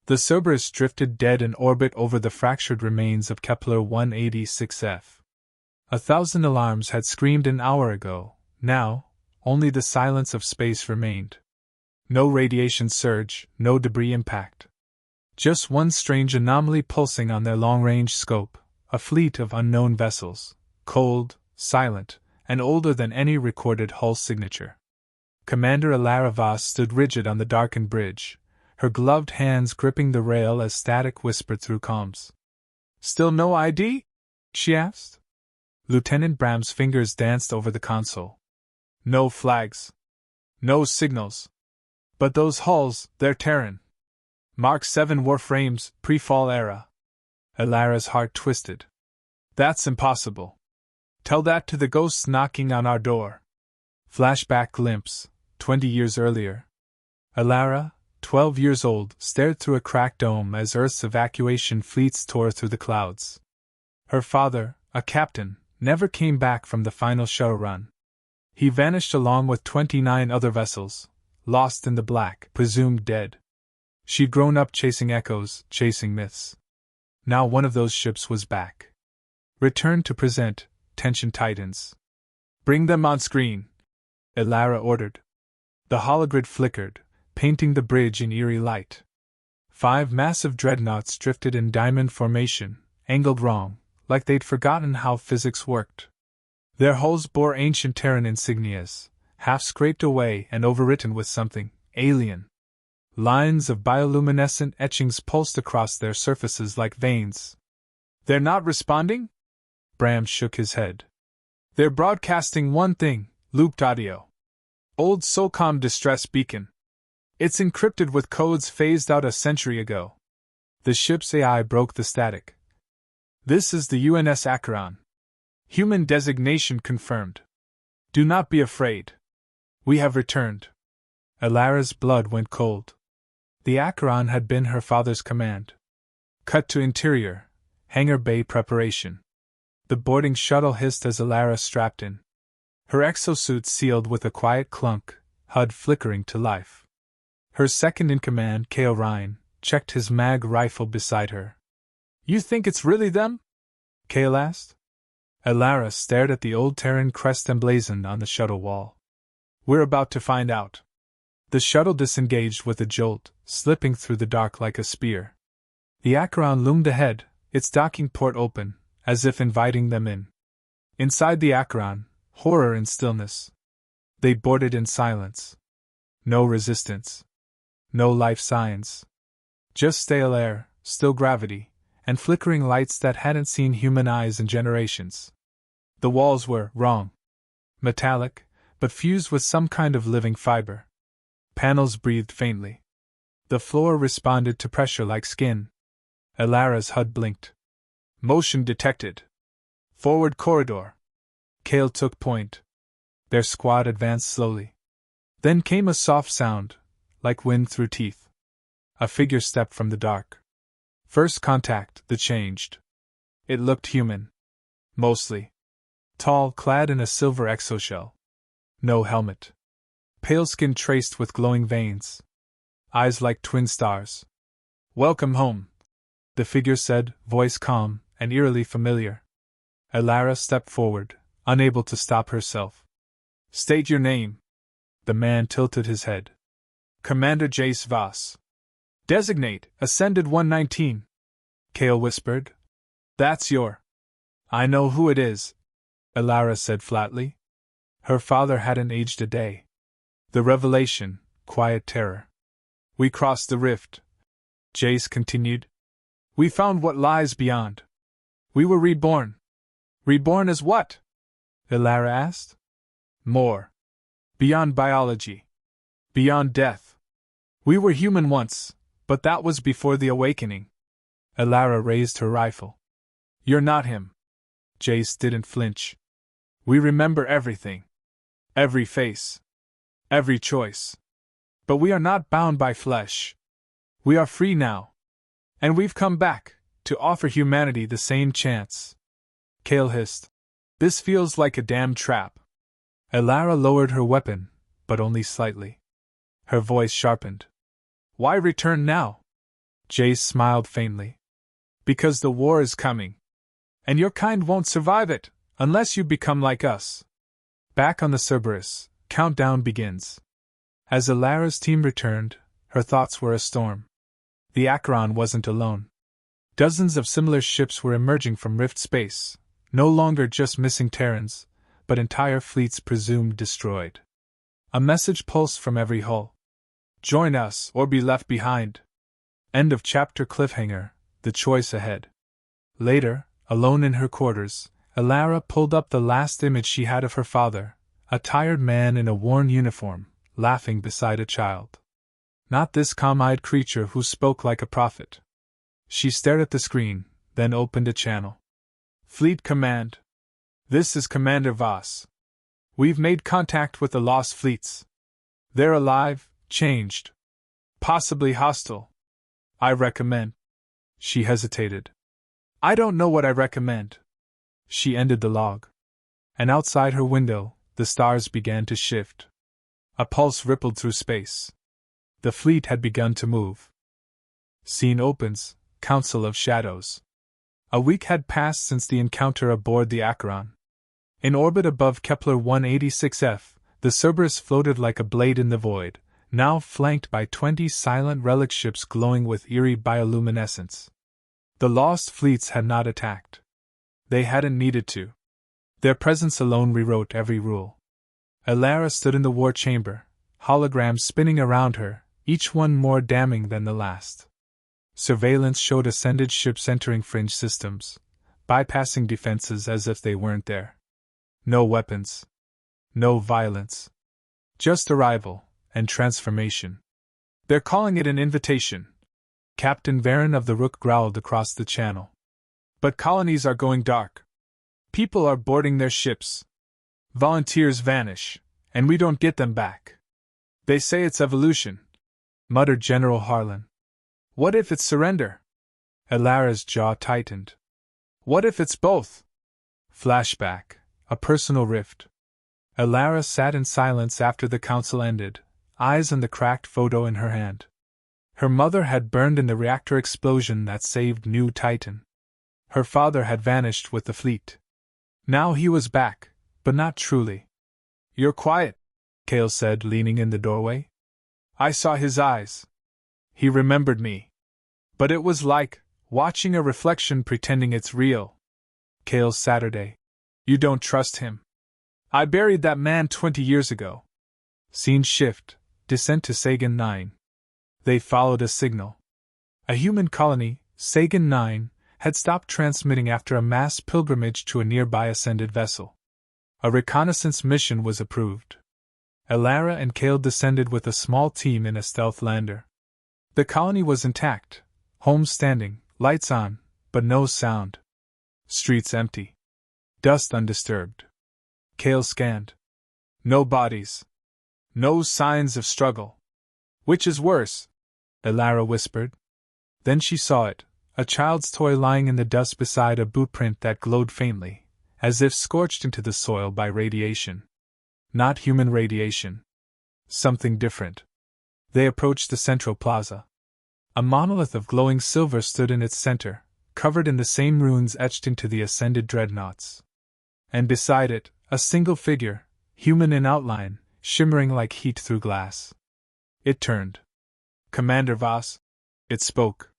The Cerberus drifted dead in orbit over the fractured remains of Kepler 186f. 1,000 alarms had screamed an hour ago. Now, only the silence of space remained. No radiation surge, no debris impact. Just one strange anomaly pulsing on their long-range scope, a fleet of unknown vessels, cold, silent, and older than any recorded hull signature. Commander Alara Voss stood rigid on the darkened bridge, her gloved hands gripping the rail as static whispered through comms. "Still no ID?" she asked. Lieutenant Bram's fingers danced over the console. "No flags. No signals. But those hulls, they're Terran. Mark 7 warframes, pre-fall era." Alara's heart twisted. "That's impossible. Tell that to the ghosts knocking on our door." Flashback glimpse, 20 years earlier. Alara, 12 years old, stared through a cracked dome as Earth's evacuation fleets tore through the clouds. Her father, a captain, never came back from the final shuttle run. He vanished along with 29 other vessels, lost in the black, presumed dead. She'd grown up chasing echoes, chasing myths. Now one of those ships was back. "Return to present, tension tightens. Bring them on screen," Alara ordered. The hologrid flickered, painting the bridge in eerie light. 5 massive dreadnoughts drifted in diamond formation, angled wrong, like they'd forgotten how physics worked. Their hulls bore ancient Terran insignias, half scraped away and overwritten with something alien. Lines of bioluminescent etchings pulsed across their surfaces like veins. "They're not responding?" Bram shook his head. "They're broadcasting one thing, looped audio. Old SOCOM distress beacon. It's encrypted with codes phased out a century ago." The ship's AI broke the static. "This is the UNS Acheron. Human designation confirmed. Do not be afraid. We have returned." Alara's blood went cold. The Acheron had been her father's command. Cut to interior, hangar bay preparation. The boarding shuttle hissed as Alara strapped in. Her exosuit sealed with a quiet clunk, HUD flickering to life. Her second-in-command, Kale Ryan, checked his mag rifle beside her. "You think it's really them?" Kale asked. Alara stared at the old Terran crest emblazoned on the shuttle wall. "We're about to find out." The shuttle disengaged with a jolt, slipping through the dark like a spear. The Acheron loomed ahead, its docking port open, as if inviting them in. Inside the Acheron, horror and stillness. They boarded in silence. No resistance. No life signs. Just stale air, still gravity, and flickering lights that hadn't seen human eyes in generations. The walls were wrong. Metallic, but fused with some kind of living fiber. Panels breathed faintly. The floor responded to pressure like skin. Alara's HUD blinked. "Motion detected. Forward corridor." Kale took point. Their squad advanced slowly. Then came a soft sound, like wind through teeth. A figure stepped from the dark. First contact, the changed. It looked human. Mostly. Tall, clad in a silver exoshell. No helmet. Pale skin traced with glowing veins. Eyes like twin stars. "Welcome home," the figure said, voice calm and eerily familiar. Alara stepped forward, unable to stop herself. "State your name." The man tilted his head. "Commander Jace Voss." "Designate, Ascended 119. Kale whispered. "That's your—" "I know who it is," Alara said flatly. Her father hadn't aged a day. The revelation, quiet terror. "We crossed the rift," Jace continued. "We found what lies beyond. We were reborn." "Reborn as what?" Alara asked. "More. Beyond biology. Beyond death. We were human once, but that was before the awakening." Alara raised her rifle. "You're not him." Jace didn't flinch. "We remember everything. Every face. Every choice. But we are not bound by flesh. We are free now. And we've come back, to offer humanity the same chance." Kale hissed. "This feels like a damn trap." Alara lowered her weapon, but only slightly. Her voice sharpened. "Why return now? Jace smiled faintly. Because the war is coming. And your kind won't survive it, unless you become like us. Back on the Cerberus, countdown begins. As Alara's team returned, her thoughts were a storm. The Acheron wasn't alone. Dozens of similar ships were emerging from rift space, no longer just missing Terrans, but entire fleets presumed destroyed. A message pulsed from every hull. Join us or be left behind. End of chapter. Cliffhanger, the choice ahead. Later, alone in her quarters, Alara pulled up the last image she had of her father, a tired man in a worn uniform, laughing beside a child. Not this calm-eyed creature who spoke like a prophet. She stared at the screen, then opened a channel. Fleet Command. This is Commander Voss. We've made contact with the lost fleets. They're alive, changed. Possibly hostile. I recommend. She hesitated. I don't know what I recommend. She ended the log. And outside her window, the stars began to shift. A pulse rippled through space. The fleet had begun to move. Scene opens, Council of Shadows. A week had passed since the encounter aboard the Acheron. In orbit above Kepler 186f, the Cerberus floated like a blade in the void, now flanked by 20 silent relic ships glowing with eerie bioluminescence. The lost fleets had not attacked. They hadn't needed to. Their presence alone rewrote every rule. Alara stood in the war chamber, holograms spinning around her, each one more damning than the last. Surveillance showed ascended ships entering fringe systems, bypassing defenses as if they weren't there. No weapons. No violence. Just arrival and transformation. They're calling it an invitation. Captain Varen of the Rook growled across the channel. But colonies are going dark. People are boarding their ships. Volunteers vanish, and we don't get them back. They say it's evolution, muttered General Harlan. What if it's surrender? Alara's jaw tightened. What if it's both? Flashback, a personal rift. Alara sat in silence after the council ended, eyes on the cracked photo in her hand. Her mother had burned in the reactor explosion that saved New Titan. Her father had vanished with the fleet. Now he was back, but not truly. You're quiet, Kale said, leaning in the doorway. I saw his eyes. He remembered me. But it was like watching a reflection pretending it's real. Kale Saturday. You don't trust him. I buried that man 20 years ago. Scene shift, descent to Sagan 9. They followed a signal. A human colony, Sagan 9, had stopped transmitting after a mass pilgrimage to a nearby ascended vessel. A reconnaissance mission was approved. Alara and Kale descended with a small team in a stealth lander. The colony was intact, homes standing, lights on, but no sound. Streets empty. Dust undisturbed. Kale scanned. No bodies. No signs of struggle. Which is worse? Alara whispered. Then she saw it, a child's toy lying in the dust beside a bootprint that glowed faintly, as if scorched into the soil by radiation. Not human radiation. Something different. They approached the central plaza. A monolith of glowing silver stood in its center, covered in the same runes etched into the ascended dreadnoughts. And beside it, a single figure, human in outline, shimmering like heat through glass. It turned. Commander Voss. It spoke.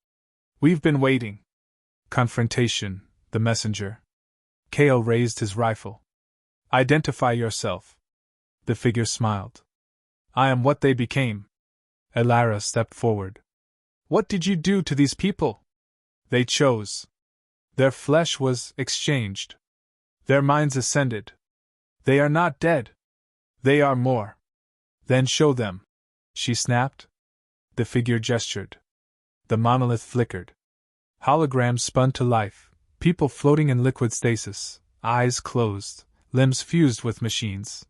We've been waiting. Confrontation, the messenger. Kale raised his rifle. Identify yourself. The figure smiled. I am what they became. Alara stepped forward. What did you do to these people? They chose. Their flesh was exchanged. Their minds ascended. They are not dead. They are more. Then show them. She snapped. The figure gestured. The monolith flickered. Holograms spun to life, people floating in liquid stasis, eyes closed, limbs fused with machines.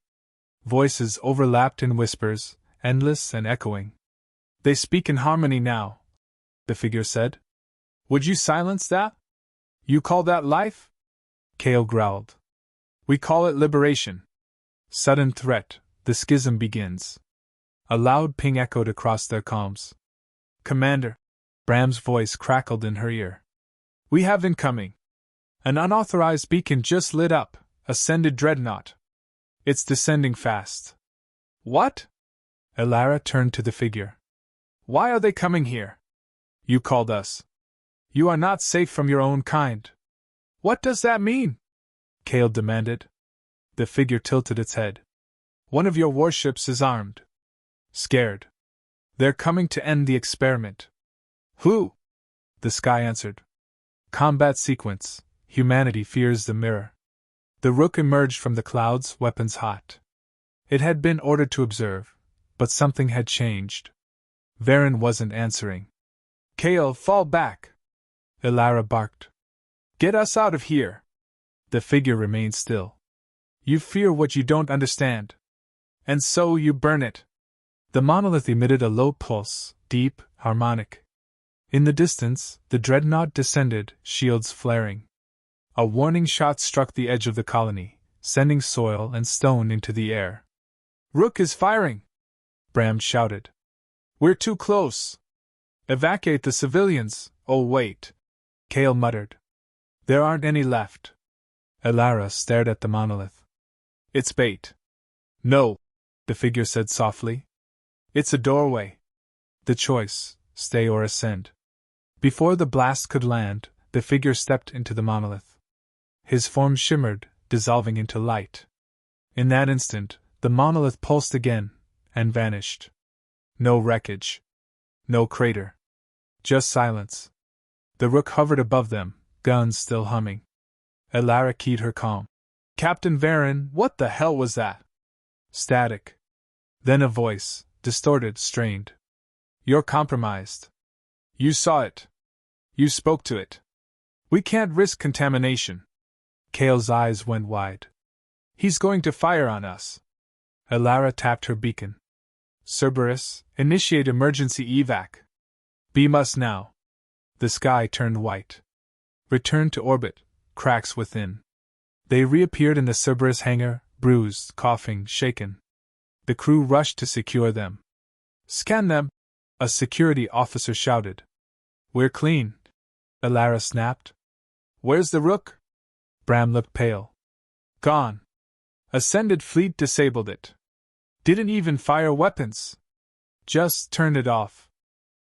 Voices overlapped in whispers, endless and echoing. They speak in harmony now, the figure said. Would you silence that? You call that life? Kale growled. We call it liberation. Sudden threat, the schism begins. A loud ping echoed across their comms. Commander. Bram's voice crackled in her ear. We have incoming. An unauthorized beacon just lit up, ascended dreadnought. It's descending fast. What? Elara turned to the figure. Why are they coming here? You called us. You are not safe from your own kind. What does that mean? Kale demanded. The figure tilted its head. One of your warships is armed. Scared. They're coming to end the experiment. Who? The sky answered. Combat sequence. Humanity fears the mirror. The Rook emerged from the clouds, weapons hot. It had been ordered to observe, but something had changed. Varen wasn't answering. Kale, fall back! Elara barked. Get us out of here! The figure remained still. You fear what you don't understand. And so you burn it. The monolith emitted a low pulse, deep, harmonic. In the distance, the dreadnought descended, shields flaring. A warning shot struck the edge of the colony, sending soil and stone into the air. Rook is firing! Bram shouted. We're too close! Evacuate the civilians! Oh wait! Kale muttered. There aren't any left. Elara stared at the monolith. It's bait. No, the figure said softly. It's a doorway. The choice, stay or ascend. Before the blast could land, the figure stepped into the monolith. His form shimmered, dissolving into light. In that instant, the monolith pulsed again, and vanished. No wreckage. No crater. Just silence. The Rook hovered above them, guns still humming. Elara keyed her calm. Captain Varen, what the hell was that? Static. Then a voice, distorted, strained. You're compromised. You saw it. You spoke to it. We can't risk contamination. Kale's eyes went wide. He's going to fire on us. Elara tapped her beacon. Cerberus, initiate emergency evac. Beam us now. The sky turned white. Return to orbit, cracks within. They reappeared in the Cerberus hangar, bruised, coughing, shaken. The crew rushed to secure them. Scan them, a security officer shouted. We're clean, Elara snapped. Where's the Rook? Bram looked pale. Gone. Ascended fleet disabled it. Didn't even fire weapons. Just turned it off.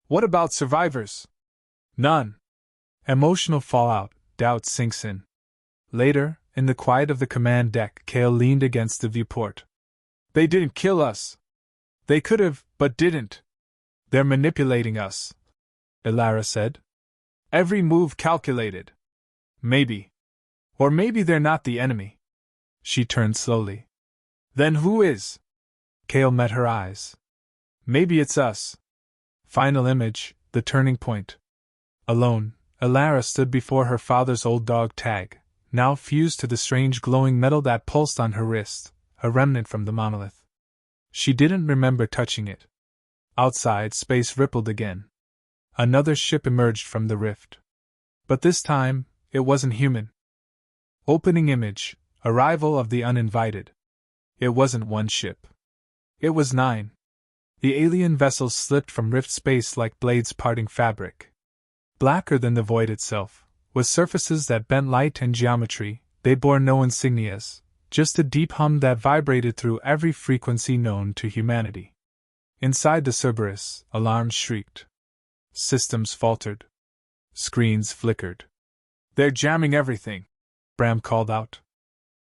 What about survivors? None. Emotional fallout, doubt sinks in. Later, in the quiet of the command deck, Kale leaned against the viewport. They didn't kill us. They could have, but didn't. They're manipulating us, Elara said. Every move calculated. Maybe. Or maybe they're not the enemy. She turned slowly. Then who is? Kale met her eyes. Maybe it's us. Final image, the turning point. Alone, Elara stood before her father's old dog tag, now fused to the strange glowing metal that pulsed on her wrist, a remnant from the monolith. She didn't remember touching it. Outside, space rippled again. Another ship emerged from the rift. But this time, it wasn't human. Opening image, arrival of the uninvited. It wasn't one ship. It was 9. The alien vessels slipped from rift space like blades parting fabric. Blacker than the void itself, with surfaces that bent light and geometry, they bore no insignias, just a deep hum that vibrated through every frequency known to humanity. Inside the Cerberus, alarms shrieked. Systems faltered. Screens flickered. They're jamming everything, Bram called out.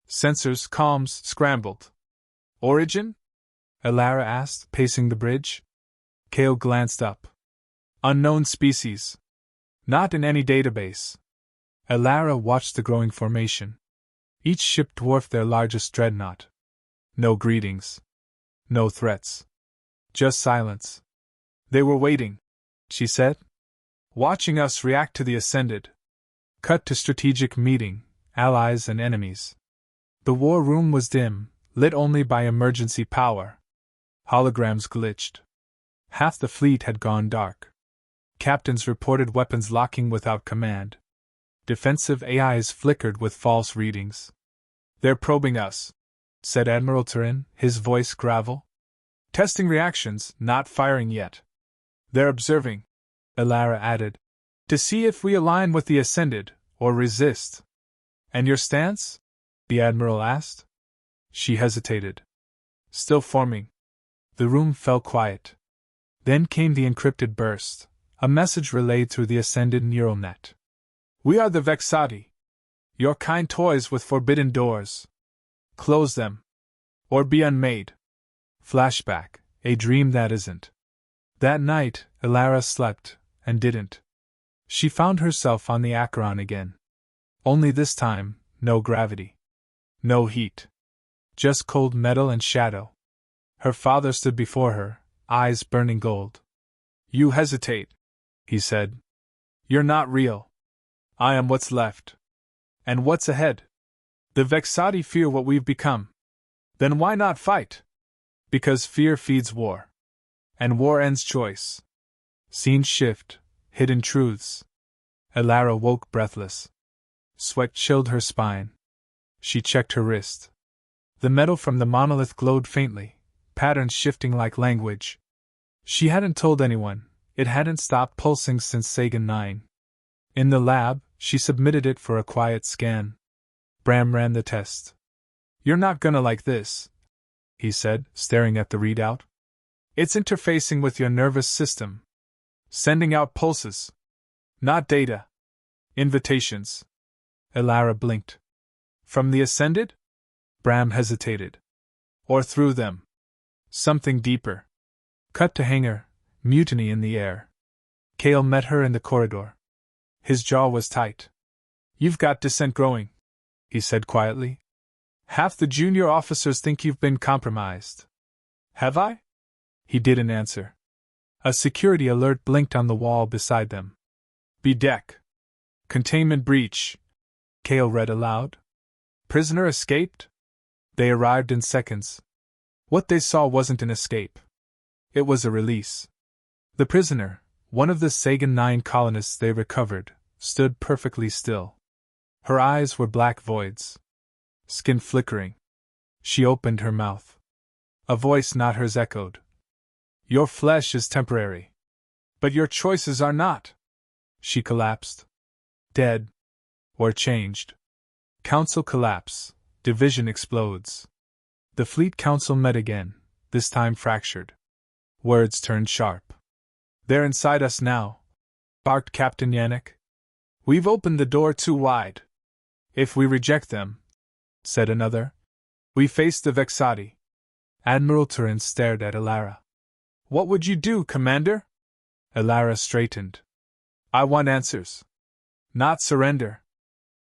Sensors, comms, scrambled. Origin? Elara asked, pacing the bridge. Kale glanced up. Unknown species. Not in any database. Elara watched the growing formation. Each ship dwarfed their largest dreadnought. No greetings. No threats. Just silence. They were waiting, she said. Watching us react to the ascended. Cut to strategic meeting, allies and enemies. The war room was dim, lit only by emergency power. Holograms glitched. Half the fleet had gone dark. Captains reported weapons locking without command. Defensive AIs flickered with false readings. They're probing us, said Admiral Turin, his voice gravel. Testing reactions, not firing yet. They're observing. Elara added. To see if we align with the Ascended, or resist. And your stance? The Admiral asked. She hesitated. Still forming. The room fell quiet. Then came the encrypted burst, a message relayed through the Ascended neural net. We are the Vexati. Your kind toys with forbidden doors. Close them. Or be unmade. Flashback, a dream that isn't. That night, Elara slept, and didn't. She found herself on the Acheron again. Only this time, no gravity. No heat. Just cold metal and shadow. Her father stood before her, eyes burning gold. You hesitate, he said. You're not real. I am what's left. And what's ahead? The Vexati fear what we've become. Then why not fight? Because fear feeds war. And war ends choice. Scenes shift, hidden truths. Elara woke breathless. Sweat chilled her spine. She checked her wrist. The metal from the monolith glowed faintly, patterns shifting like language. She hadn't told anyone, it hadn't stopped pulsing since Sagan 9. In the lab, she submitted it for a quiet scan. Bram ran the test. You're not gonna like this, he said, staring at the readout. It's interfacing with your nervous system. Sending out pulses. Not data. Invitations. Elara blinked. From the Ascended? Bram hesitated. Or through them. Something deeper. Cut to hangar, mutiny in the air. Kale met her in the corridor. His jaw was tight. You've got dissent growing, he said quietly. Half the junior officers think you've been compromised. Have I? He didn't answer. A security alert blinked on the wall beside them. B-deck. Containment breach. Kale read aloud. Prisoner escaped? They arrived in seconds. What they saw wasn't an escape. It was a release. The prisoner, one of the Sagan 9 colonists they recovered, stood perfectly still. Her eyes were black voids. Skin flickering. She opened her mouth. A voice not hers echoed. Your flesh is temporary. But your choices are not. She collapsed. Dead. Or changed. Council collapse. Division explodes. The Fleet Council met again, this time fractured. Words turned sharp. They're inside us now, barked Captain Yannick. We've opened the door too wide. If we reject them, said another, we face the Vexati. Admiral Turin stared at Elara. What would you do, Commander? Elara straightened. I want answers. Not surrender.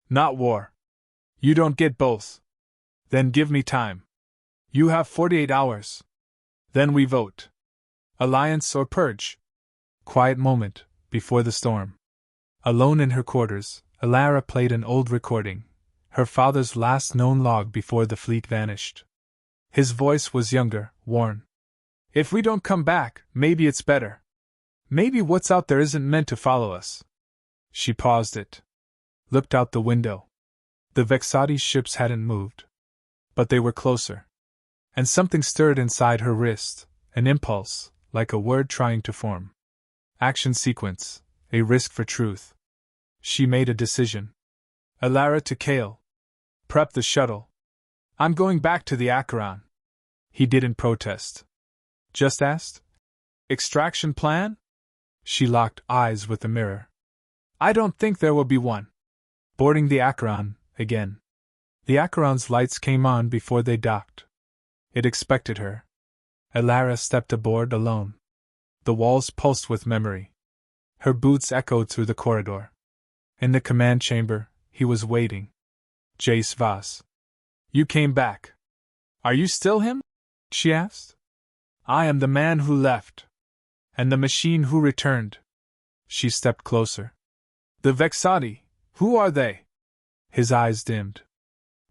Not war. You don't get both. Then give me time. You have 48 hours. Then we vote. Alliance or purge? Quiet moment, before the storm. Alone in her quarters, Elara played an old recording, her father's last known log before the fleet vanished. His voice was younger, worn. If we don't come back, maybe it's better. Maybe what's out there isn't meant to follow us. She paused it. Looked out the window. The Vexati ships hadn't moved. But they were closer. And something stirred inside her wrist, an impulse, like a word trying to form. Action sequence, a risk for truth. She made a decision. Elara to Kale. Prep the shuttle. I'm going back to the Acheron. He didn't protest. Just asked? Extraction plan? She locked eyes with the mirror. I don't think there will be one. Boarding the Acheron, again. The Acheron's lights came on before they docked. It expected her. Elara stepped aboard alone. The walls pulsed with memory. Her boots echoed through the corridor. In the command chamber, he was waiting. Jace Voss. You came back. Are you still him? She asked. I am the man who left. And the machine who returned. She stepped closer. The Vexati, who are they? His eyes dimmed.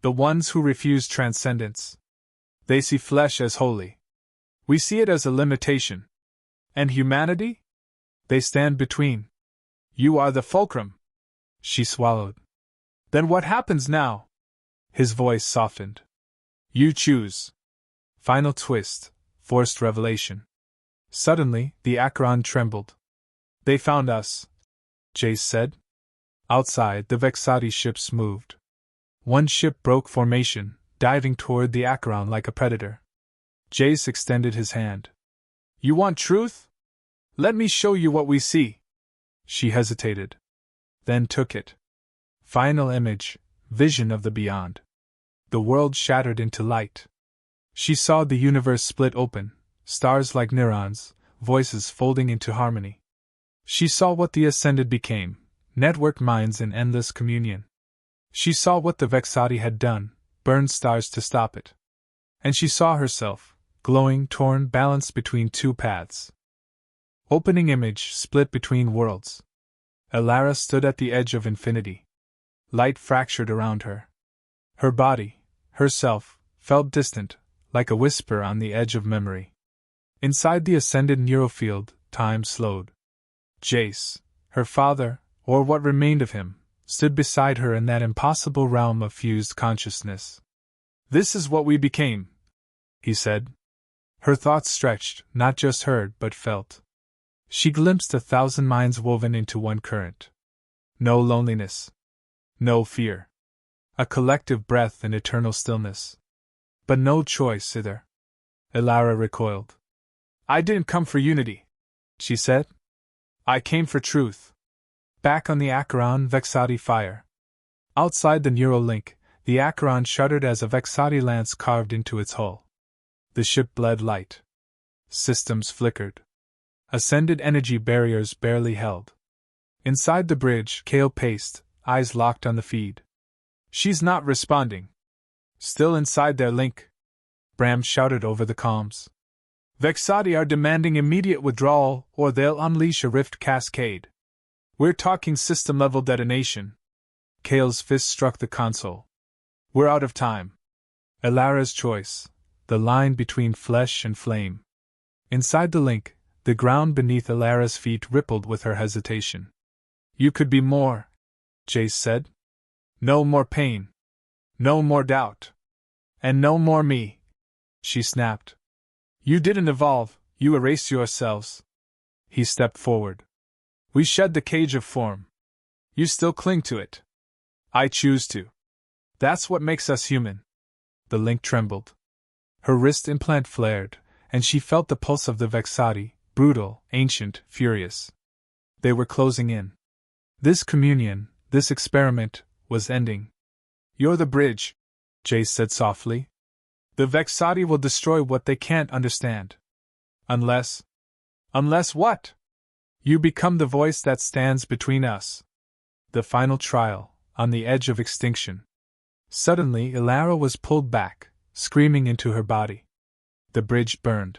The ones who refuse transcendence. They see flesh as holy. We see it as a limitation. And humanity? They stand between. You are the fulcrum. She swallowed. Then what happens now? His voice softened. You choose. Final twist, forced revelation. Suddenly, the Acheron trembled. They found us, Jace said. Outside, the Vexati ships moved. One ship broke formation, diving toward the Acheron like a predator. Jace extended his hand. You want truth? Let me show you what we see. She hesitated. Then took it. Final image, vision of the beyond. The world shattered into light. She saw the universe split open, stars like neurons, voices folding into harmony. She saw what the Ascended became, networked minds in endless communion. She saw what the Vexati had done, burned stars to stop it. And she saw herself, glowing, torn, balanced between two paths. Opening image, split between worlds. Elara stood at the edge of infinity. Light fractured around her. Her body, herself, felt distant, like a whisper on the edge of memory. Inside the Ascended neurofield, time slowed. Jace, her father, or what remained of him, stood beside her in that impossible realm of fused consciousness. This is what we became, he said. Her thoughts stretched, not just heard but felt. She glimpsed 1,000 minds woven into one current. No loneliness. No fear. A collective breath in eternal stillness. But no choice either. Elara recoiled. I didn't come for unity, she said. I came for truth. Back on the Acheron, Vexati fire. Outside the neural link, the Acheron shuddered as a Vexati lance carved into its hull. The ship bled light. Systems flickered. Ascended energy barriers barely held. Inside the bridge, Kale paced, eyes locked on the feed. She's not responding. Still inside their link, Bram shouted over the comms. Vexati are demanding immediate withdrawal, or they'll unleash a rift cascade. We're talking system-level detonation. Kale's fist struck the console. We're out of time. Elara's choice, the line between flesh and flame. Inside the link, the ground beneath Elara's feet rippled with her hesitation. You could be more, Jace said. No more pain. No more doubt. And no more me, she snapped. You didn't evolve, you erased yourselves. He stepped forward. We shed the cage of form. You still cling to it. I choose to. That's what makes us human. The link trembled. Her wrist implant flared, and she felt the pulse of the Vexati, brutal, ancient, furious. They were closing in. This communion, this experiment, was ending. You're the bridge, Jace said softly. The Vexati will destroy what they can't understand. Unless what? You become the voice that stands between us. The final trial, on the edge of extinction. Suddenly, Elara was pulled back, screaming into her body. The bridge burned.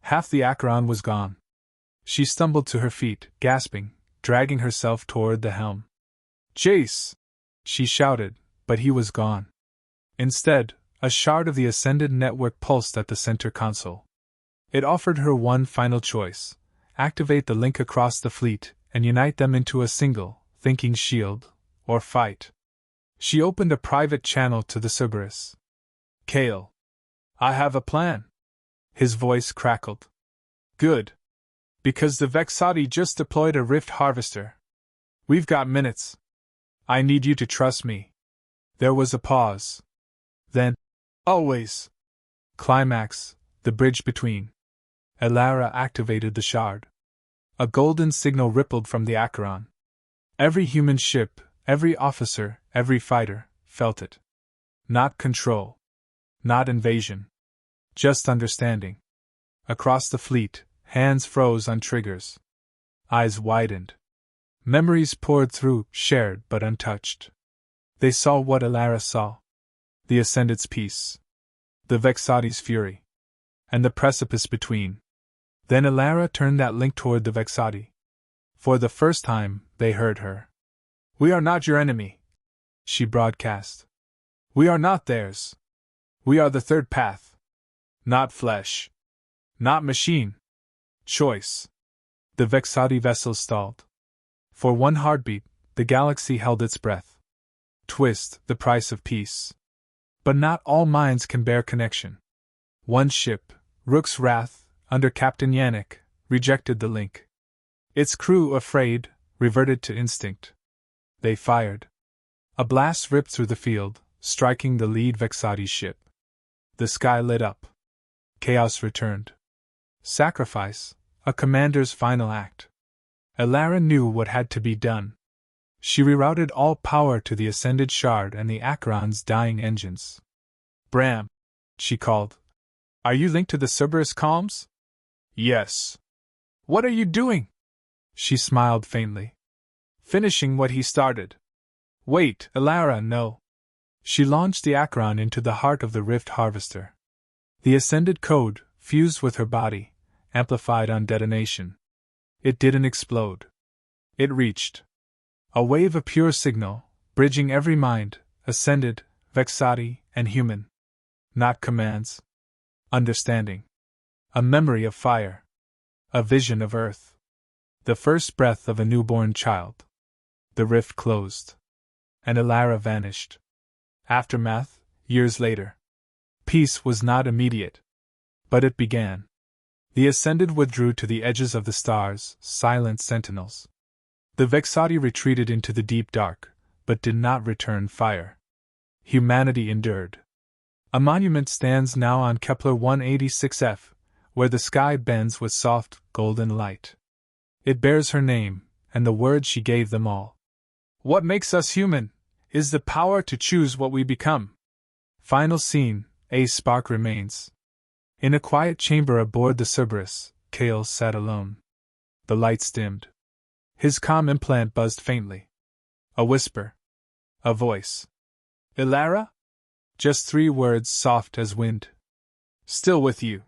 Half the Acheron was gone. She stumbled to her feet, gasping, dragging herself toward the helm. Jace! She shouted, but he was gone. Instead, a shard of the Ascended network pulsed at the center console. It offered her one final choice: activate the link across the fleet and unite them into a single, thinking shield, or fight. She opened a private channel to the Cerberus. Kale. I have a plan. His voice crackled. Good. Because the Vexati just deployed a rift harvester. We've got minutes. I need you to trust me. There was a pause. Then, always. Climax, the bridge between. Elara activated the shard. A golden signal rippled from the Acheron. Every human ship, every officer, every fighter, felt it. Not control. Not invasion. Just understanding. Across the fleet, hands froze on triggers. Eyes widened. Memories poured through, shared but untouched. They saw what Elara saw. The Ascended's peace. The Vexati's fury. And the precipice between. Then Elara turned that link toward the Vexati. For the first time, they heard her. We are not your enemy, she broadcast. We are not theirs. We are the third path. Not flesh. Not machine. Choice. The Vexati vessel stalled. For one heartbeat, the galaxy held its breath. Twist, the price of peace. But not all minds can bear connection. One ship, Rook's Wrath, under Captain Yannick, rejected the link. Its crew, afraid, reverted to instinct. They fired. A blast ripped through the field, striking the lead Vexati's ship. The sky lit up. Chaos returned. Sacrifice, a commander's final act. Elara knew what had to be done. She rerouted all power to the ascended shard and the Acheron's dying engines. Bram, she called. Are you linked to the Cerberus comms? Yes. What are you doing? She smiled faintly. Finishing what he started. Wait, Elara, no. She launched the Acheron into the heart of the Rift Harvester. The ascended code, fused with her body, amplified on detonation. It didn't explode. It reached. A wave of pure signal, bridging every mind, ascended, Vexati, and human. Not commands. Understanding. A memory of fire. A vision of earth. The first breath of a newborn child. The rift closed. And Elara vanished. Aftermath, years later. Peace was not immediate. But it began. The Ascended withdrew to the edges of the stars, silent sentinels. The Vexati retreated into the deep dark, but did not return fire. Humanity endured. A monument stands now on Kepler 186f, where the sky bends with soft, golden light. It bears her name, and the words she gave them all. What makes us human is the power to choose what we become. Final scene, a spark remains. In a quiet chamber aboard the Cerberus, Kale sat alone. The lights dimmed. His comm implant buzzed faintly. A whisper. A voice. Elara? Just 3 words soft as wind. Still with you.